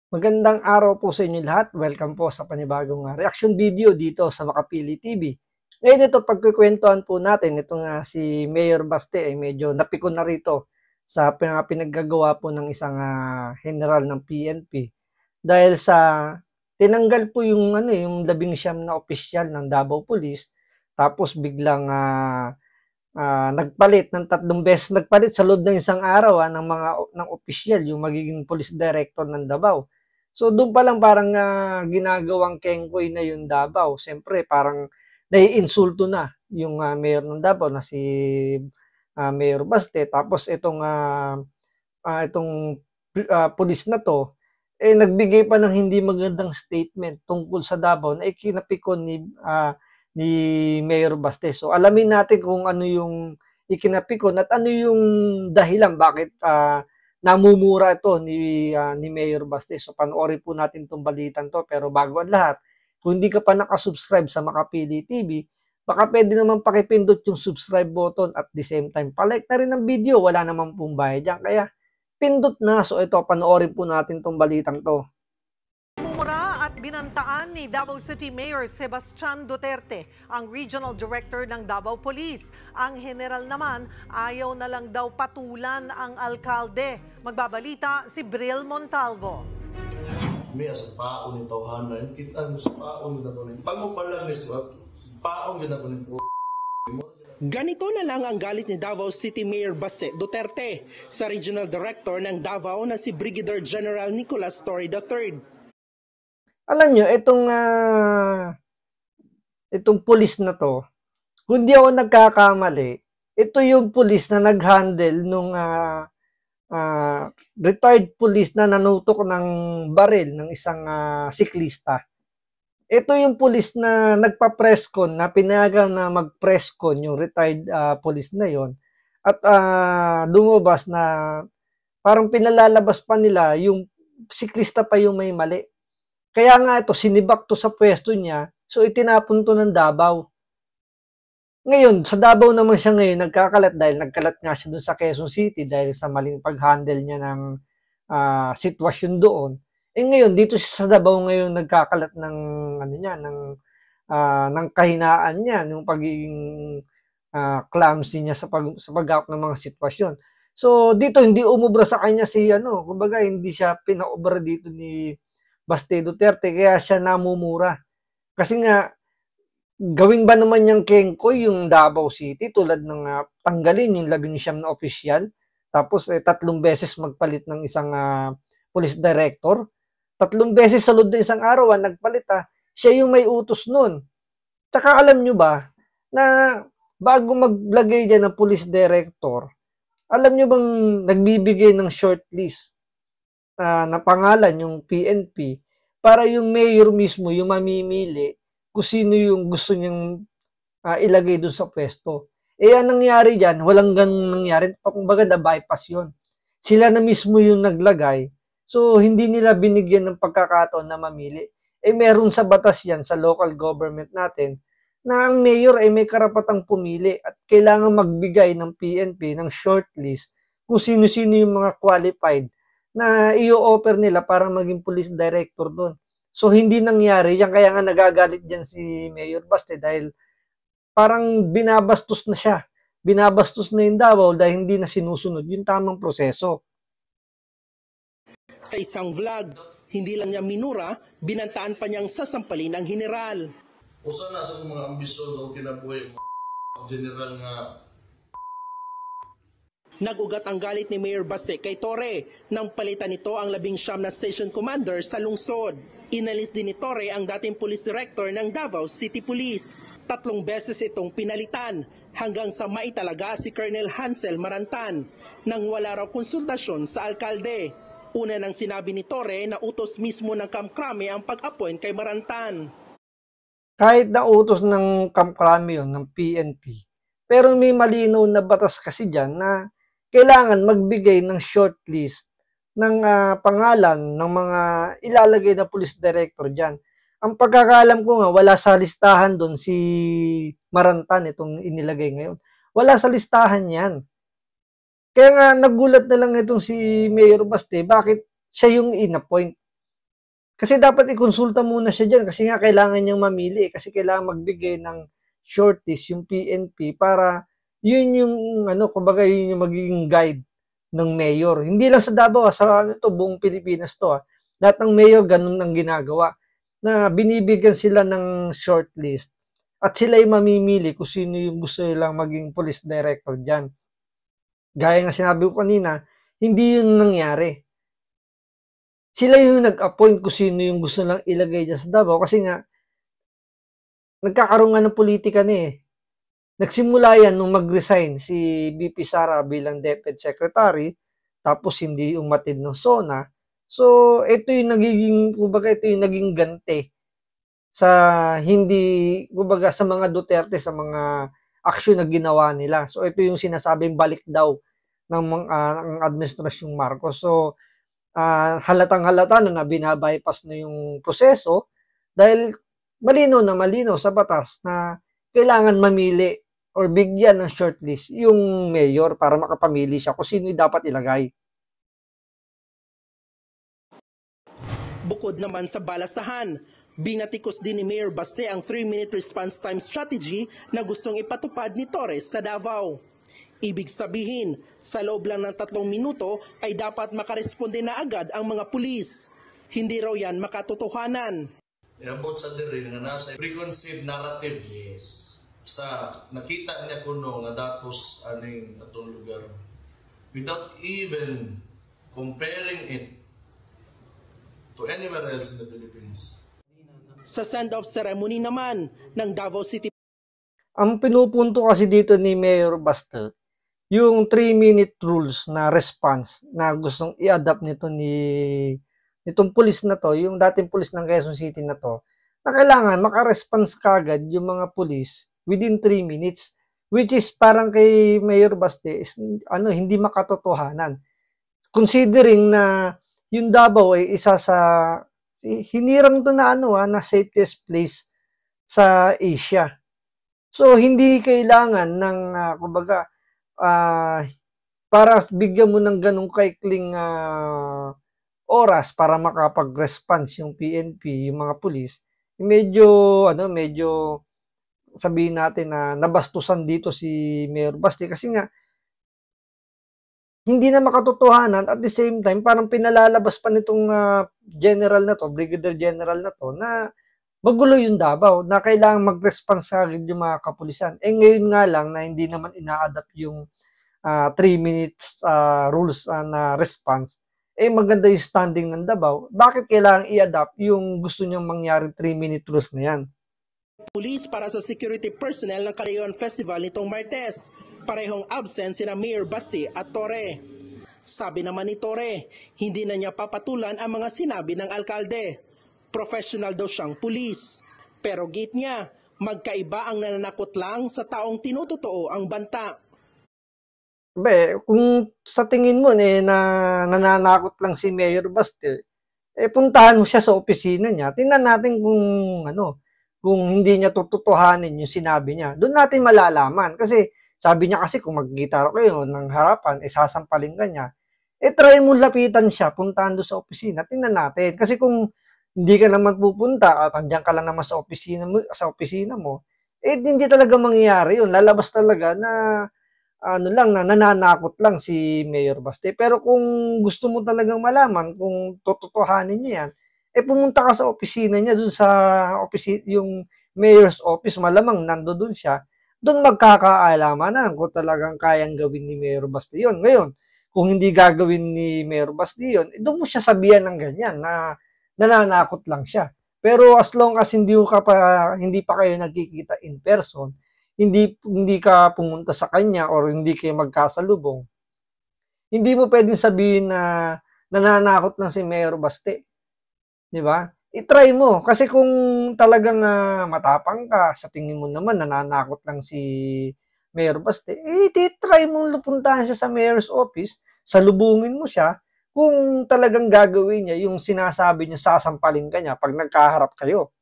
Magandang araw po sa inyo lahat. Welcome po sa panibagong reaction video dito sa Makapili TV. Ngayon ito pagkukwentuhan po natin, ito nga si Mayor Baste ay medyo napikon na rito sa pinaggagawa po ng isang general ng PNP dahil sa tinanggal po yung yung 19 na opisyal ng Davao Police tapos biglang nagpalit ng 3 beses, nagpalit sa loob ng isang araw ng opisyal yung magiging police director ng Davao. So doon pa lang parang ginagawang kengkoy na yung Davao. Siyempre parang naiinsulto na yung mayor ng Davao na si Mayor Baste. Tapos itong pulis na to nagbigay pa ng hindi magandang statement tungkol sa Davao na ikinapikon ni Mayor Baste. So alamin natin kung ano yung ikinapikon at ano yung dahilan bakit namumura ito ni Mayor Baste. So panoorin po natin itong balitan to. Pero bago ang lahat, kung hindi ka pa nakasubscribe sa Makapili TV, baka pwede naman pakipindot yung subscribe button at the same time, palike na rin ang video. Wala naman pong bayad dyan. Kaya pindot na. So ito, panoorin po natin itong balitang to. Mura at binantaan ni Davao City Mayor Sebastian Duterte ang Regional Director ng Davao Police. Ang general naman ayaw na lang daw patulan ang alkalde. Magbabalita si Bril Montalvo. May sa paon ni tawhanan, kita sa paon na ko ni. Pag mo pala ni paon gyud ako ni. Ganito na lang ang galit ni Davao City Mayor Baste Duterte sa Regional Director ng Davao na si Brigadier General Nicolas Torre III. Alam nyo, itong pulis na to, kung di ako nagkakamali, ito yung pulis na nag-handle nung retired police na nanutok ng baril ng isang siklista. Ito yung pulis na nagpa-presscon, na pinayagan na mag-presscon yung retired police na yon at lumabas na parang pinalalabas pa nila yung siklista pa yung may mali. Kaya nga ito, sinibak to sa pwesto niya, so itinapon to ng Davao. Ngayon, sa Davao naman siya ngayon nagkakalat dahil nagkalat nga siya doon sa Quezon City dahil sa maling pag-handle niya ng sitwasyon doon. Ngayon dito sa Davao ngayon nagkakalat ng ng kahinaan niya, ng pagiging clumsy niya sa pag-hawak ng mga sitwasyon. So dito hindi umubra sa kanya kumbaga hindi siya pinaobra dito ni Baste Duterte kaya siya namumura. Kasi nga gawin ba naman niyang kengkoy yung Davao City tulad ng tanggalin yung 19 na opisyal tapos 3 beses magpalit ng isang police director. 3 beses sa loob ng isang araw nagpalit siya yung may utos nun. Tsaka alam nyo ba na bago maglagay dyan ng police director, alam nyo bang nagbibigay ng shortlist na pangalan yung PNP para yung mayor mismo yung mamimili kung sino yung gusto niyang ilagay dun sa pwesto. Ang nangyari dyan, walang ganun nangyari. Kumbaga na-bypass yun. Sila na mismo yung naglagay. So, hindi nila binigyan ng pagkakataon na mamili. Meron sa batas yan, sa local government natin, na ang mayor ay may karapatang pumili at kailangan magbigay ng PNP ng shortlist kung sino-sino yung mga qualified na i-offer nila para maging police director doon. So, hindi nangyari yan. Kaya nga nagagalit dyan si Mayor Baste dahil parang binabastos na siya. Binabastos na yung Davao dahil hindi na sinusunod yung tamang proseso. Sa isang vlog, hindi lang niya minura, binantaan pa niyang sasampalin ang general. Usa na sa mga ambisyon o kinabuhi general nga Nag-ugat ang galit ni Mayor Baste kay Torre nang palitan nito ang 19 na station commander sa lungsod. Inalis din ni Torre ang dating police director ng Davao City Police. 3 beses itong pinalitan hanggang sa maitalaga si Colonel Hansel Marantan nang wala raw konsultasyon sa alkalde. Una nang sinabi ni Torre na utos mismo ng Camp Crame ang pag-appoint kay Marantan. Kahit na utos ng Camp Crame yun, ng PNP, pero may malinaw na batas kasi dyan na kailangan magbigay ng shortlist ng pangalan ng mga ilalagay na police director dyan. Ang pagkakaalam ko nga, wala sa listahan doon si Marantan, itong inilagay ngayon. Wala sa listahan yan. Kaya nga nagulat na lang itong si Mayor Baste, bakit siya yung in-appoint? Kasi dapat ikonsulta muna siya dyan kasi nga kailangan niyang mamili kasi kailangan magbigay ng shortlist yung PNP para yun yung ano, kumbaga yun yung magiging guide ng mayor. Hindi lang sa Davao, sa ano to, buong Pilipinas to. Lahat ng mayor ganun ang ginagawa na binibigyan sila ng shortlist at sila yung mamimili kung sino yung gusto nilang maging police director dyan. Gaya nga sinabi ko kanina, hindi yun nangyari. Sila yung nag-appoint kung sino yung gusto lang ilagay dyan sa Davao kasi nga nagkakaroon nga ng politika na eh. Nagsimula yan nung mag-resign si BP Sara bilang Deputy Secretary tapos hindi umatid ng SONA. So, ito yung nagiging, kumbaga ito yung naging ganti sa hindi, kumbaga sa mga Duterte, sa mga aksyon na ginawa nila. So, ito yung sinasabing balik daw ng administrasyong Marcos. So, halatang-halata na binabypass na yung proseso dahil malinaw sa batas na kailangan mamili or bigyan ng shortlist yung mayor para makapamili siya kung sino dapat ilagay. Bukod naman sa balasahan, binatikos din ni Mayor Baste ang 3-minute response time strategy na gustong ipatupad ni Torres sa Davao. Ibig sabihin, sa loob lang ng 3 minuto ay dapat makaresponde na agad ang mga pulis. Hindi raw yan makatotohanan. About sa diri nga nasa preconceived narrative sa nakita niya kuno nga datos aning atong lugar without even comparing it to anywhere else in the Philippines. Sa send-off ceremony naman ng Davao City. Ang pinupunto kasi dito ni Mayor Baste, yung 3-minute rules na response na gustong i-adapt nitong pulis na to, yung dating pulis ng Quezon City na to, na kailangan maka-response kagad yung mga pulis within 3 minutes, which is parang kay Mayor Baste is, hindi makatotohanan. Considering na yung Davao ay isa sa hinirang to na na safest place sa Asia. So hindi kailangan ng kumbaga para bigyan mo ng ganung kaikling oras para makapag-response yung PNP, yung mga pulis. Medyo sabihin natin na nabastusan dito si Mayor Baste kasi nga hindi na makatotohanan at the same time parang pinalalabas pa nitong general na to, brigadier general na to na magulo yung Davao na kailangan mag-response agad yung mga kapulisan. Ngayon nga lang na hindi naman ina-adapt yung 3 minutes rules na response. Maganda yung standing ng Davao. Bakit kailangan i-adapt yung gusto niyang mangyari 3-minute rules na yan? Pulis para sa security personnel ng Carayon Festival nitong Martes. Parehong absent sina Mayor Baste at Torre. Sabi naman ni Torre, hindi na niya papatulan ang mga sinabi ng alkalde. Professional daw siyang pulis. Pero gate niya, magkaiba ang nananakot lang sa taong tinutotoo ang banta. Kung sa tingin mo na nananakot lang si Mayor Baste, puntahan mo siya sa opisina niya. Tingnan natin kung hindi niya tututuhanin yung sinabi niya. Doon natin malalaman. Kasi sabi niya kasi kung mag-gitara kayo ng harapan, sasampalin ka niya. Try mo lapitan siya, puntahan doon sa opisina. Tingnan natin. Kasi kung hindi ka naman pupunta at andyan ka lang naman sa opisina mo, hindi talaga mangyayari yun. Lalabas talaga na na nananakot lang si Mayor Baste. Pero kung gusto mo talagang malaman kung tototohanin niya yan, pumunta ka sa opisina niya, dun sa yung mayor's office, malamang nandoon siya, doon magkakaalaman na kung talagang kayang gawin ni Mayor Baste yun. Ngayon, kung hindi gagawin ni Mayor Baste yun, doon mo siya sabihan ng ganyan na nananakot lang siya. Pero as long as hindi pa kayo nagkikita in person, hindi ka pumunta sa kanya or hindi kayo magkasalubong, hindi mo pwedeng sabihin na nananakot lang si Mayor Baste. Di ba? I-try mo. Kasi kung talagang matapang ka, sa tingin mo naman nananakot lang si Mayor Baste, i-try mo lupuntahan siya sa mayor's office, salubungin mo siya, kung talagang gagawin niya yung sinasabi niya, sasampalin ka niya pag nagkaharap kayo.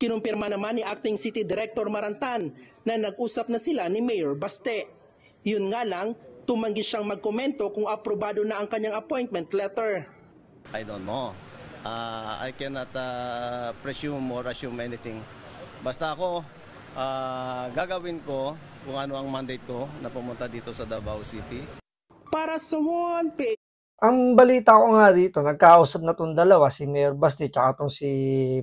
Kinumpirma naman ni Acting City Director Marantan na nag-usap na sila ni Mayor Baste. Yun nga lang, tumanggi siyang magkomento kung aprobado na ang kanyang appointment letter. I don't know. I cannot presume or assume anything. Basta ako, gagawin ko kung ano ang mandate ko na pumunta dito sa Davao City. Para sa 1PH Ang balita ko nga dito, nagkausap na tong dalawa, si Mayor Baste at tong si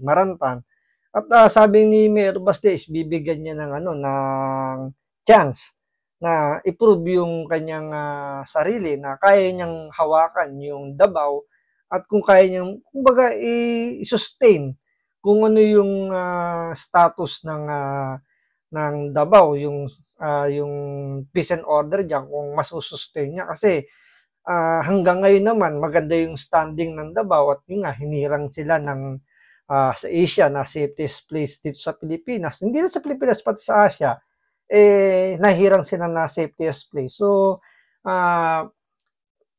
Marantan. At sabi ni Mayor Baste, bibigyan niya ng chance na i-prove yung kanyang sarili na kaya niyang hawakan yung Davao at kung kaya niyang, kumbaga, i-sustain kung ano yung status ng Davao, yung peace and order diyan, kung masusustain niya. Kasi hanggang ngayon naman maganda yung standing ng Davao at yun nga, hinirang sila sa Asia na safest place dito sa Pilipinas. Hindi na sa Pilipinas, pati sa Asia, nahirang sila na safest place. So,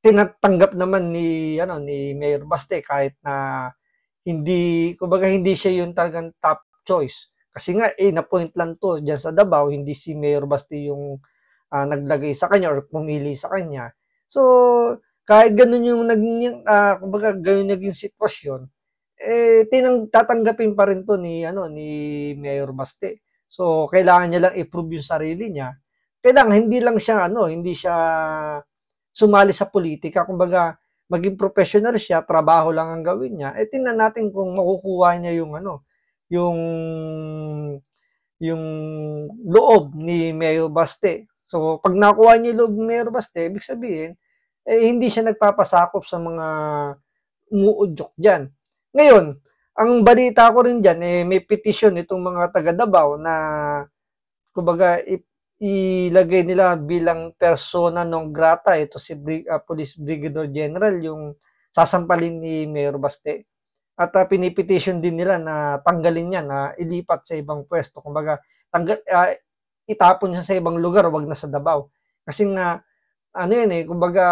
tinatanggap naman ni Mayor Baste kahit na kumbaga hindi siya yung talagang top choice. Kasi nga, na-point lang to dyan sa Davao, hindi si Mayor Baste yung naglagay sa kanya or pumili sa kanya. So, kahit ganun yung kumbaga ganun naging sitwasyon, tatanggapin pa rin to ni Mayor Baste. So, kailangan niya lang i-prove yung sarili niya. Kailangan hindi siya sumali sa politika. Kumbaga, maging professional siya, trabaho lang ang gawin niya. Tingnan natin kung makukuha niya yung loob ni Mayor Baste. So, pag nakuha niya yung loob ni Mayor Baste, ibig sabihin, hindi siya nagpapasakop sa mga umuudyok dyan. Ngayon, ang balita ko rin dyan, may petition itong mga taga Davao na, kumbaga, ilagay nila bilang persona non grata ito si Police Brigadier General, yung sasampalin ni Mayor Baste. At pinipetition din nila na tanggalin niya, na ilipat sa ibang pwesto. Kumbaga, itapon siya sa ibang lugar, wag na sa Davao. Kasi nga, kumbaga,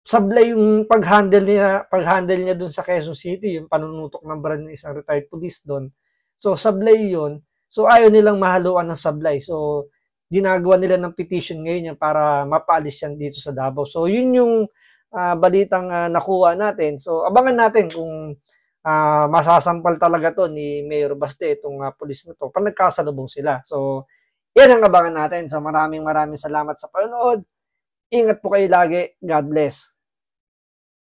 sablay yung pag-handle niya dun sa Quezon City, yung panunutok ng brand ng isang retired police doon. So, sablay yun. So, ayaw nilang mahaluan ng sablay. So, ginagawa nila ng petition ngayon yan para mapaalis yan dito sa Davao. So, yun yung balitang nakuha natin. So, abangan natin kung masasampal talaga to ni Mayor Baste, itong police na to, pag nagkasalubong sila. So, yan ang abangan natin. So, maraming salamat sa panonood. Ingat po kayo lagi. God bless.